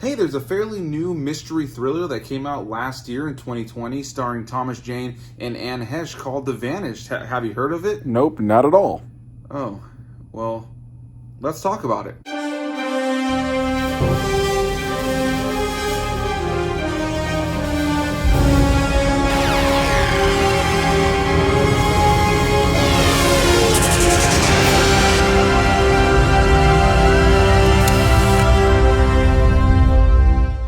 Hey, there's a fairly new mystery thriller that came out last year in 2020 starring Thomas Jane and Anne Heche called The Vanished. Have you heard of it? Nope, not at all. Oh, well, let's talk about it.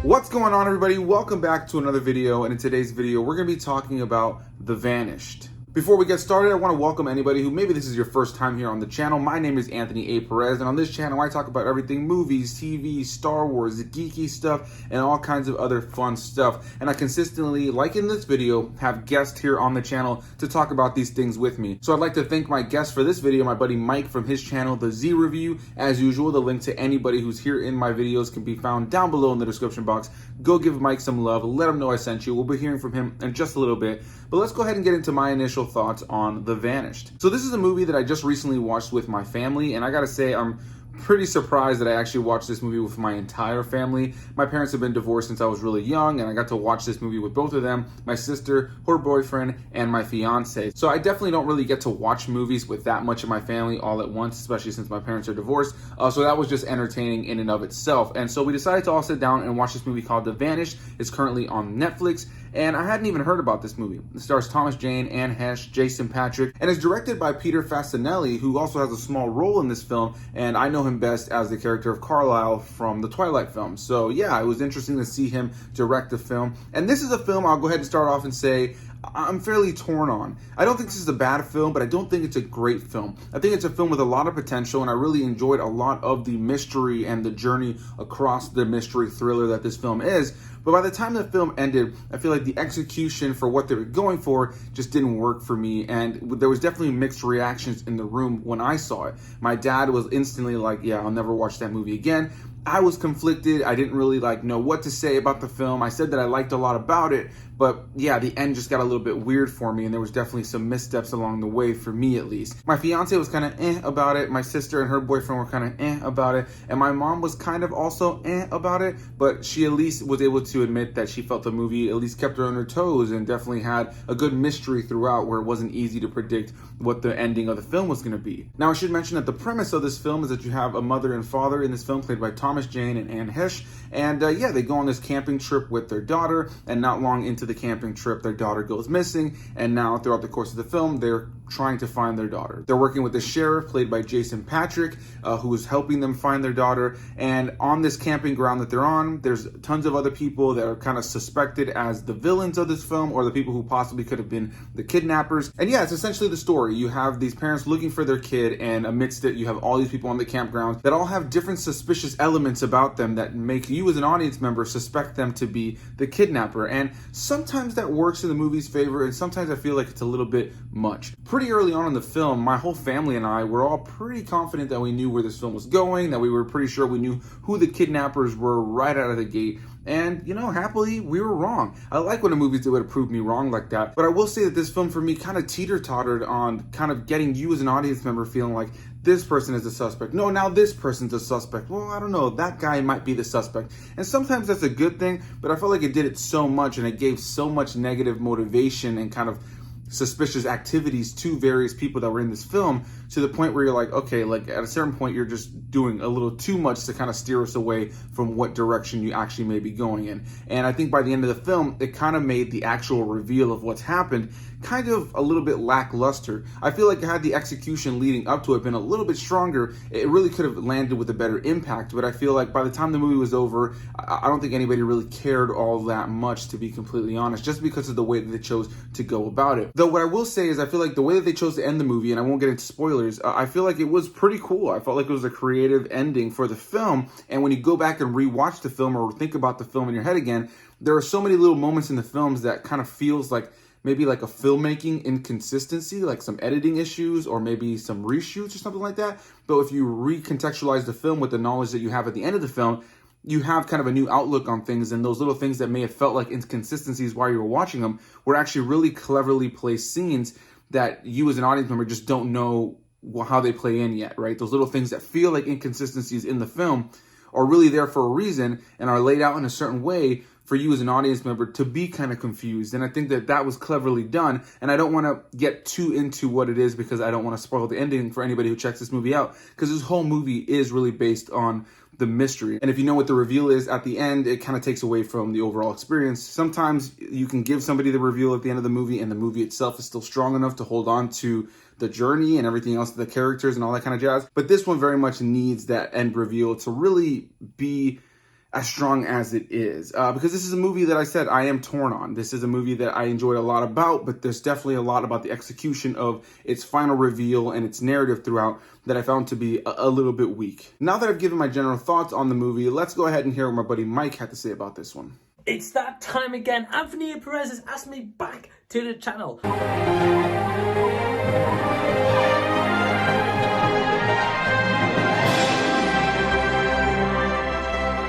What's going on, everybody? Welcome back to another video, and in today's video we're going to be talking about The Vanished. Before we get started, I want to welcome anybody who maybe this is your first time here on the channel. My name is Anthony A. Perez, and on this channel I talk about everything movies, TV, Star Wars, geeky stuff, and all kinds of other fun stuff. And I consistently, like in this video, have guests here on the channel to talk about these things with me. So I'd like to thank my guest for this video, my buddy Mike from his channel, The Z Review. As usual, the link to anybody who's here in my videos can be found down below in the description box. Go give Mike some love, let him know I sent you. We'll be hearing from him in just a little bit. But let's go ahead and get into my initial thoughts on The Vanished. So this is a movie that I just recently watched with my family, and I gotta say I'm pretty surprised that I actually watched this movie with my entire family. My parents have been divorced since I was really young, and I got to watch this movie with both of them, my sister, her boyfriend, and my fiance. So I definitely don't really get to watch movies with that much of my family all at once, especially since my parents are divorced. So that was just entertaining in and of itself. And so we decided to all sit down and watch this movie called The Vanished. It's currently on Netflix. And I hadn't even heard about this movie. It stars Thomas Jane, Anne Heche, Jason Patric, and is directed by Peter Facinelli, who also has a small role in this film, and I know him best as the character of Carlisle from the Twilight films. So yeah, it was interesting to see him direct the film. And this is a film I'll go ahead and start off and say I'm fairly torn on. I don't think this is a bad film, but I don't think it's a great film. I think it's a film with a lot of potential, and I really enjoyed a lot of the mystery and the journey across the mystery thriller that this film is. But by the time the film ended, I feel like the execution for what they were going for just didn't work for me, and there was definitely mixed reactions in the room when I saw it. My dad was instantly like, yeah, I'll never watch that movie again. I was conflicted. I didn't really know what to say about the film. I said that I liked a lot about it, but yeah, the end just got a little bit weird for me, and there was definitely some missteps along the way, for me at least. My fiance was kind of about it. My sister and her boyfriend were kind of about it, and my mom was kind of also about it, but she at least was able to admit that she felt the movie at least kept her on her toes and definitely had a good mystery throughout where it wasn't easy to predict what the ending of the film was going to be. Now, I should mention that the premise of this film is that you have a mother and father in this film played by Thomas Jane and Anne Heche, and yeah, they go on this camping trip with their daughter, and not long into the camping trip, their daughter goes missing, and now throughout the course of the film, they're trying to find their daughter. They're working with the sheriff, played by Jason Patric, who is helping them find their daughter, and on this camping ground that they're on, there's tons of other people that are kind of suspected as the villains of this film, or the people who possibly could have been the kidnappers. And yeah, it's essentially the story. You have these parents looking for their kid, and amidst it, you have all these people on the campground that all have different suspicious elements about them that make you as an audience member suspect them to be the kidnapper. And sometimes that works in the movie's favor, and sometimes I feel like it's a little bit much. Pretty early on in the film, my whole family and I were all pretty confident that we knew where this film was going, that we were pretty sure we knew who the kidnappers were right out of the gate. And, you know, happily, we were wrong. I like when a movie's able to prove me wrong like that. But I will say that this film, for me, kind of teeter-tottered on kind of getting you as an audience member feeling like this person is the suspect. No, now this person's a suspect. Well, I don't know. That guy might be the suspect. And sometimes that's a good thing, but I felt like it did it so much, and it gave so much negative motivation and kind of suspicious activities to various people that were in this film, to the point where you're like, okay, like at a certain point you're just doing a little too much to kind of steer us away from what direction you actually may be going in. And I think by the end of the film, it kind of made the actual reveal of what's happened kind of a little bit lackluster. I feel like had the execution leading up to it been a little bit stronger, it really could have landed with a better impact. But I feel like by the time the movie was over, I don't think anybody really cared all that much, to be completely honest, just because of the way that they chose to go about it. Though what I will say is I feel like the way that they chose to end the movie, and I won't get into spoilers, I feel like it was pretty cool. I felt like it was a creative ending for the film, and when you go back and rewatch the film or think about the film in your head again, there are so many little moments in the films that kind of feels like maybe like a filmmaking inconsistency, like some editing issues or maybe some reshoots or something like that. But if you recontextualize the film with the knowledge that you have at the end of the film, you have kind of a new outlook on things, and those little things that may have felt like inconsistencies while you were watching them were actually really cleverly placed scenes that you as an audience member just don't know how they play in yet, right? Those little things that feel like inconsistencies in the film are really there for a reason and are laid out in a certain way for you as an audience member to be kind of confused. And I think that that was cleverly done. And I don't want to get too into what it is because I don't want to spoil the ending for anybody who checks this movie out, because this whole movie is really based on the mystery. And if you know what the reveal is at the end, it kind of takes away from the overall experience. Sometimes you can give somebody the reveal at the end of the movie and the movie itself is still strong enough to hold on to the journey and everything else, the characters and all that kind of jazz. But this one very much needs that end reveal to really be as strong as it is, because this is a movie that I said I am torn on. This is a movie that I enjoyed a lot about, but there's definitely a lot about the execution of its final reveal and its narrative throughout that I found to be a little bit weak. Now that I've given my general thoughts on the movie, let's go ahead and hear what my buddy Mike had to say about this one. It's that time again. Anthony Perez has asked me back to the channel.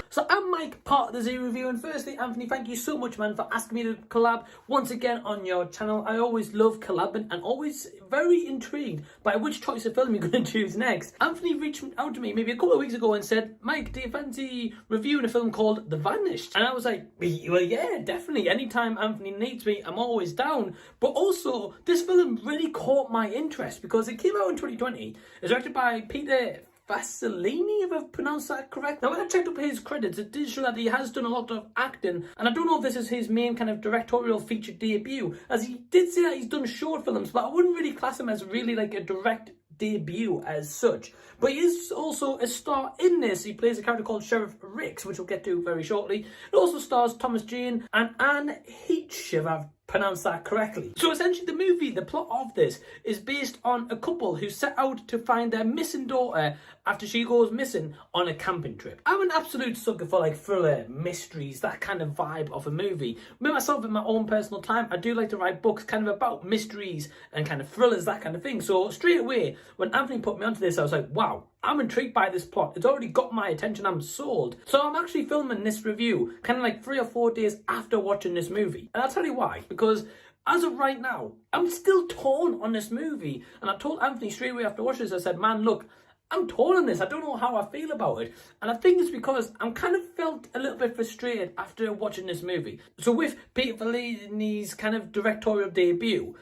So I'm Mike, part of the Z Review, and firstly, Anthony, thank you so much, man, for asking me to collab once again on your channel. I always love collabing and always very intrigued by which choice of film you're going to choose next. Anthony reached out to me maybe a couple of weeks ago and said, Mike, do you fancy reviewing a film called The Vanished? And I was like, well, yeah, definitely. Anytime Anthony needs me, I'm always down. But also, this film really caught my interest because it came out in 2020. It's directed by Peter Facinelli, if I've pronounced that correct. Now, when I checked up his credits, it did show that he has done a lot of acting, and I don't know if this is his main kind of directorial feature debut, as he did say that he's done short films, but I wouldn't really class him as really like a direct debut as such. But he is also a star in this. He plays a character called Sheriff Erikson, which we'll get to very shortly. It also stars Thomas Jane and Heche, if I've pronounced that correctly. So essentially the movie, the plot of this, is based on a couple who set out to find their missing daughter after she goes missing on a camping trip. I'm an absolute sucker for like thriller, mysteries, that kind of vibe of a movie. Me myself, in my own personal time, I do like to write books kind of about mysteries and kind of thrillers, that kind of thing. So straight away, when Anthony put me onto this, I was like, wow, I'm intrigued by this plot. It's already got my attention. I'm sold. So I'm actually filming this review kind of like 3 or 4 days after watching this movie. And I'll tell you why. Because as of right now, I'm still torn on this movie. And I told Anthony straight away after watching this, I said, man, look, I'm torn on this. I don't know how I feel about it. And I think it's because I'm kind of felt a little bit frustrated after watching this movie. So with Peter Facinelli's kind of directorial debut,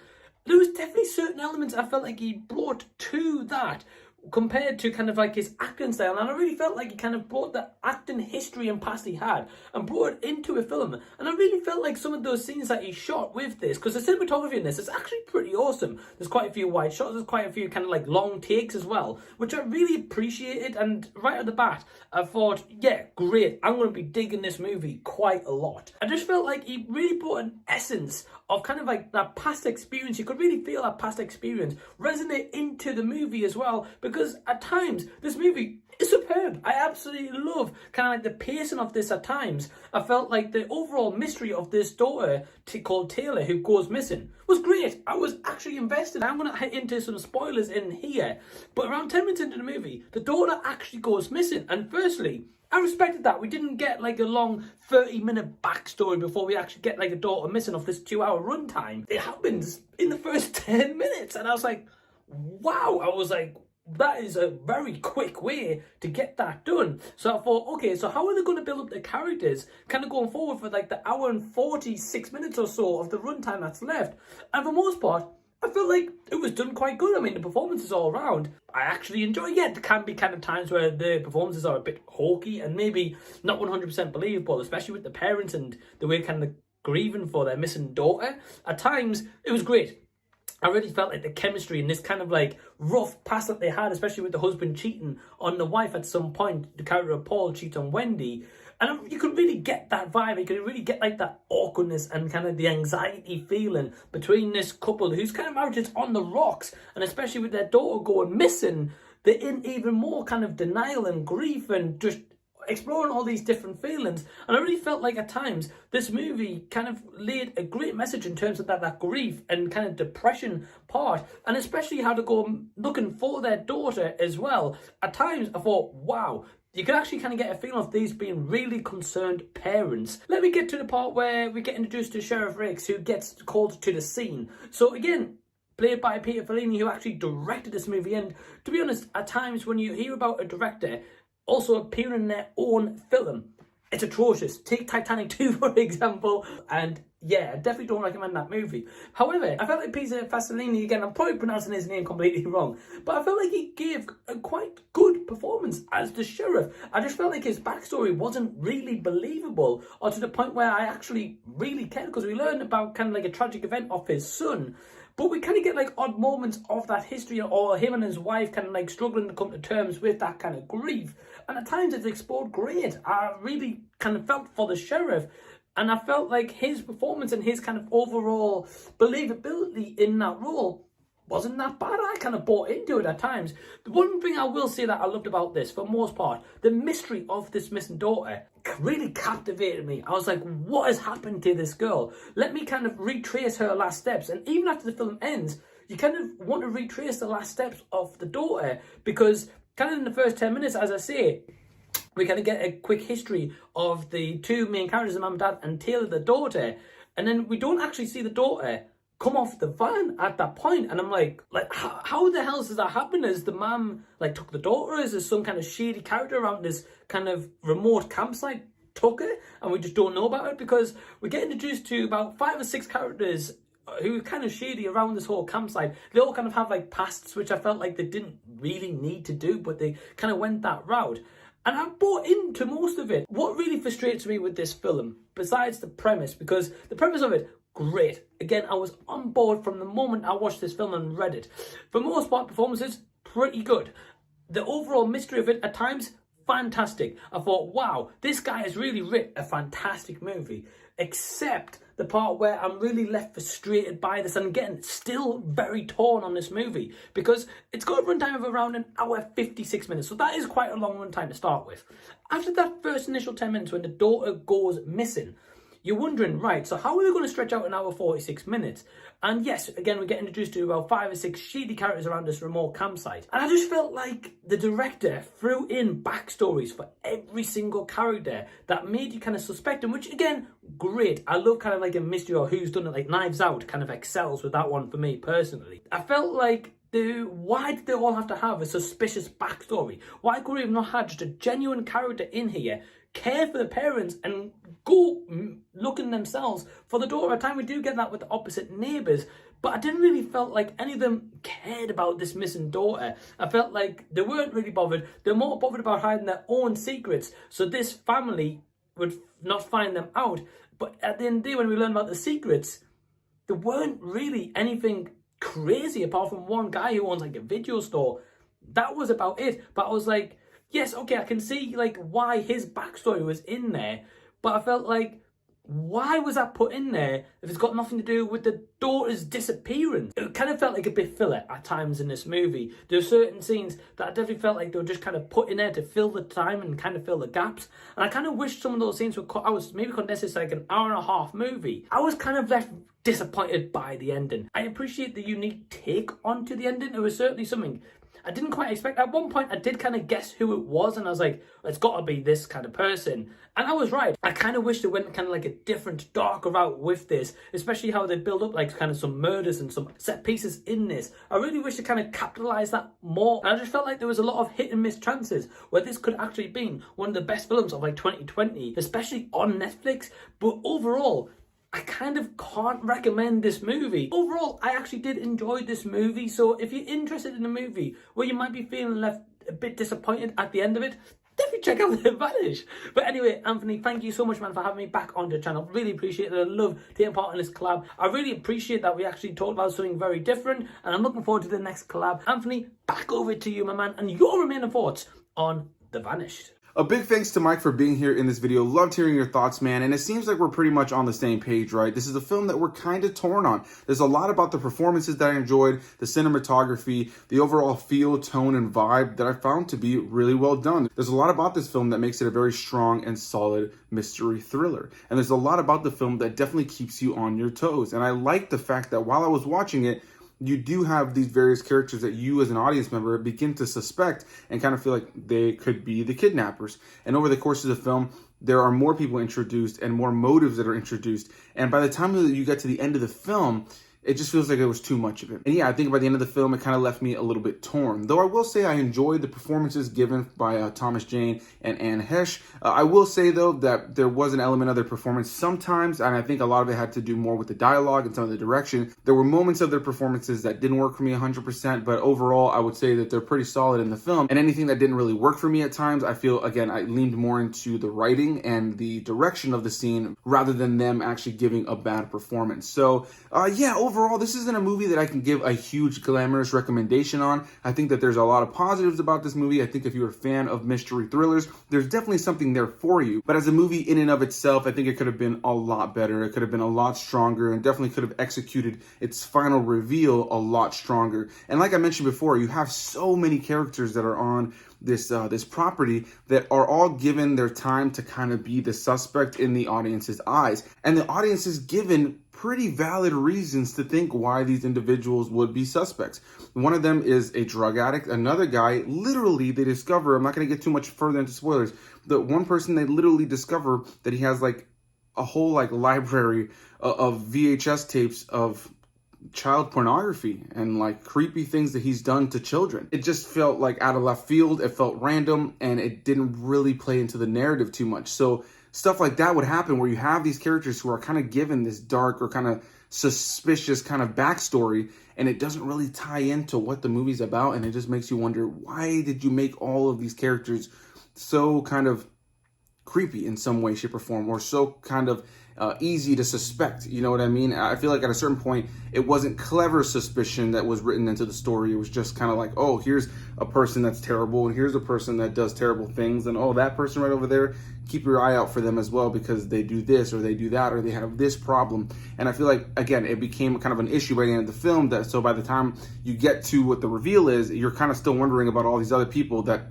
there was definitely certain elements I felt like he brought to that compared to kind of like his acting style, and I really felt like he kind of brought the acting history and past he had and brought it into a film. And I really felt like some of those scenes that he shot with this, because the cinematography in this is actually pretty awesome. There's quite a few wide shots, there's quite a few kind of like long takes as well, which I really appreciated. And right at the bat, I thought, yeah, great, I'm going to be digging this movie quite a lot. I just felt like he really brought an essence of kind of like that past experience. You could really feel that past experience resonate into the movie as well, because at times this movie is superb. I absolutely love kind of like the pacing of this at times. I felt like the overall mystery of this daughter called Taylor who goes missing was great. I was actually invested. I'm going to hit into some spoilers in here, but around 10 minutes into the movie, the daughter actually goes missing. And firstly, I respected that. We didn't get like a long 30-minute backstory before we actually get like a daughter missing off this 2-hour runtime. It happens in the first 10 minutes. And I was like, wow. I was like, that is a very quick way to get that done. So I thought, okay, so how are they going to build up the characters kind of going forward for like the hour and 46 minutes or so of the runtime that's left? And for the most part, I felt like it was done quite good. I mean, the performances all around, I actually enjoy. Yeah, there can be kind of times where the performances are a bit hokey and maybe not 100% believable, especially with the parents and the way kind of grieving for their missing daughter. At times, it was great. I really felt like the chemistry in this kind of like rough past that they had, especially with the husband cheating on the wife at some point. The character of Paul cheats on Wendy. And you could really get that vibe. You could really get like that awkwardness and kind of the anxiety feeling between this couple whose kind of marriage is on the rocks. And especially with their daughter going missing, they're in even more kind of denial and grief and just exploring all these different feelings. And I really felt like at times this movie kind of laid a great message in terms of that grief and kind of depression part, and especially how to go looking for their daughter as well. At times I thought, wow, you can actually kind of get a feeling of these being really concerned parents. Let me get to the part where we get introduced to Sheriff Erikson, who gets called to the scene. So again, played by Peter Facinelli, who actually directed this movie. And to be honest, at times when you hear about a director, also appear in their own film. It's atrocious. Take Titanic 2, for example, and yeah, I definitely don't recommend that movie. However, I felt like Peter Facinelli, again, I'm probably pronouncing his name completely wrong, but I felt like he gave a quite good performance as the sheriff. I just felt like his backstory wasn't really believable, or to the point where I actually really cared, because we learned about kind of like a tragic event of his son, but we kind of get like odd moments of that history, or him and his wife kind of like struggling to come to terms with that kind of grief. And at times it's explored great. I really kind of felt for the sheriff. And I felt like his performance and his kind of overall believability in that role wasn't that bad. I kind of bought into it at times. The one thing I will say that I loved about this, for the most part, the mystery of this missing daughter really captivated me. I was like, what has happened to this girl? Let me kind of retrace her last steps. And even after the film ends, you kind of want to retrace the last steps of the daughter, because kind of in the first 10 minutes, as I say, we kind of get a quick history of the two main characters, the mum and dad, and Taylor, the daughter. And then we don't actually see the daughter come off the van at that point. And I'm like how the hell does that happen? As the mum like took the daughter? Is there some kind of shady character around this kind of remote campsite took her and we just don't know about it? Because we get introduced to about 5 or 6 characters who are kind of shady around this whole campsite. They all kind of have like pasts, which I felt like they didn't really need to do, but they kind of went that route. And I bought into most of it. What really frustrates me with this film, besides the premise, because the premise of it, great. Again, I was on board from the moment I watched this film and read it. For the most part, performances, pretty good. The overall mystery of it, at times, fantastic. I thought, wow, this guy has really written a fantastic movie. Except the part where I'm really left frustrated by this, and again, still very torn on this movie, because it's got a runtime of around 1 hour 56 minutes, so that is quite a long runtime to start with. After that first initial 10 minutes when the daughter goes missing, you're wondering, right, so how are they going to stretch out 1 hour 46 minutes? And yes, again, we get introduced to about 5 or 6 shady characters around this remote campsite. And I just felt like the director threw in backstories for every single character that made you kind of suspect them, which again, great. I love kind of like a mystery or who's done it, like Knives Out kind of excels with that one for me personally. I felt like why did they all have to have a suspicious backstory? Why could we have not had just a genuine character in here, care for the parents, and go looking themselves for the daughter? At times we do get that with the opposite neighbours, but I didn't really felt like any of them cared about this missing daughter. I felt like they weren't really bothered. They're more bothered about hiding their own secrets, so this family would not find them out. But at the end of the day, when we learn about the secrets, there weren't really anything crazy apart from one guy who owns like a video store. That was about it. But I was like, yes, okay, I can see like why his backstory was in there, but I felt like, why was that put in there if it's got nothing to do with the daughter's disappearance? It kind of felt like a bit filler at times in this movie. There are certain scenes that I definitely felt like they were just kind of put in there to fill the time and kind of fill the gaps. And I kind of wish some of those scenes were cut. I was maybe condensed to like an hour and a half movie. I was kind of left disappointed by the ending. I appreciate the unique take onto the ending. It was certainly something I didn't quite expect. At one point, I did kind of guess who it was, and I was like, it's got to be this kind of person. And I was right. I kind of wish they went kind of like a different, darker route with this, especially how they build up like kind of some murders and some set pieces in this. I really wish they kind of capitalized that more. And I just felt like there was a lot of hit and miss chances where this could actually been one of the best films of like 2020, especially on Netflix. But overall, I kind of can't recommend this movie. Overall, I actually did enjoy this movie. So if you're interested in a movie where you might be feeling left a bit disappointed at the end of it, definitely check out The Vanish. But anyway, Anthony, thank you so much, man, for having me back on the channel. Really appreciate it. I love taking part in this collab. I really appreciate that we actually talked about something very different, and I'm looking forward to the next collab. Anthony, back over to you, my man, and your remaining thoughts on The Vanished. A big thanks to Mike for being here in this video. Loved hearing your thoughts, man. And it seems like we're pretty much on the same page, right? This is a film that we're kind of torn on. There's a lot about the performances that I enjoyed, the cinematography, the overall feel, tone, and vibe that I found to be really well done. There's a lot about this film that makes it a very strong and solid mystery thriller. And there's a lot about the film that definitely keeps you on your toes. And I like the fact that while I was watching it, you do have these various characters that you as an audience member begin to suspect and kind of feel like they could be the kidnappers. And over the course of the film, there are more people introduced and more motives that are introduced. And by the time that you get to the end of the film, it just feels like there was too much of it. And yeah, I think by the end of the film, it kind of left me a little bit torn. Though I will say I enjoyed the performances given by Thomas Jane and Anne Heche. I will say, though, that there was an element of their performance sometimes, and I think a lot of it had to do more with the dialogue and some of the direction. There were moments of their performances that didn't work for me 100%, but overall, I would say that they're pretty solid in the film. And anything that didn't really work for me at times, I feel, again, I leaned more into the writing and the direction of the scene rather than them actually giving a bad performance. So, yeah, overall, this isn't a movie that I can give a huge glamorous recommendation on. I think that there's a lot of positives about this movie. I think if you're a fan of mystery thrillers, there's definitely something there for you. But as a movie in and of itself, I think it could have been a lot better. It could have been a lot stronger and definitely could have executed its final reveal a lot stronger. And like I mentioned before, you have so many characters that are on this property that are all given their time to kind of be the suspect in the audience's eyes. And the audience is given pretty valid reasons to think why these individuals would be suspects. One of them is a drug addict. Another guy, literally, they discover, I'm not going to get too much further into spoilers, the one person, they literally discover that he has like a whole like library of VHS tapes of child pornography and like creepy things that he's done to children. It just felt like out of left field. It felt random and it didn't really play into the narrative too much. So stuff like that would happen where you have these characters who are kind of given this dark or kind of suspicious kind of backstory, and it doesn't really tie into what the movie's about, and it just makes you wonder, why did you make all of these characters so kind of creepy in some way, shape, or form, or so kind of easy to suspect? You know what I mean? I feel like at a certain point, it wasn't clever suspicion that was written into the story. It was just kind of like, oh, here's a person that's terrible, and here's a person that does terrible things, and oh, that person right over there, keep your eye out for them as well because they do this or they do that or they have this problem. And I feel like, again, it became kind of an issue by the end of the film, that so by the time you get to what the reveal is, you're kind of still wondering about all these other people that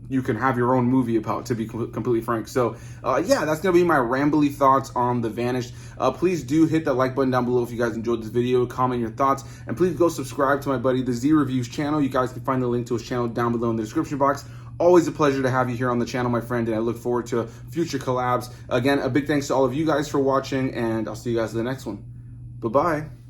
you can have your own movie about, to be completely frank. So yeah, that's gonna be my rambly thoughts on The Vanished. Please do hit that like button down below if you guys enjoyed this video, comment your thoughts, and please go subscribe to my buddy the Z Reviews channel. You guys can find the link to his channel down below in the description box. Always a pleasure to have you here on the channel, my friend, and I look forward to future collabs. Again, a big thanks to all of you guys for watching, and I'll see you guys in the next one. Bye-bye.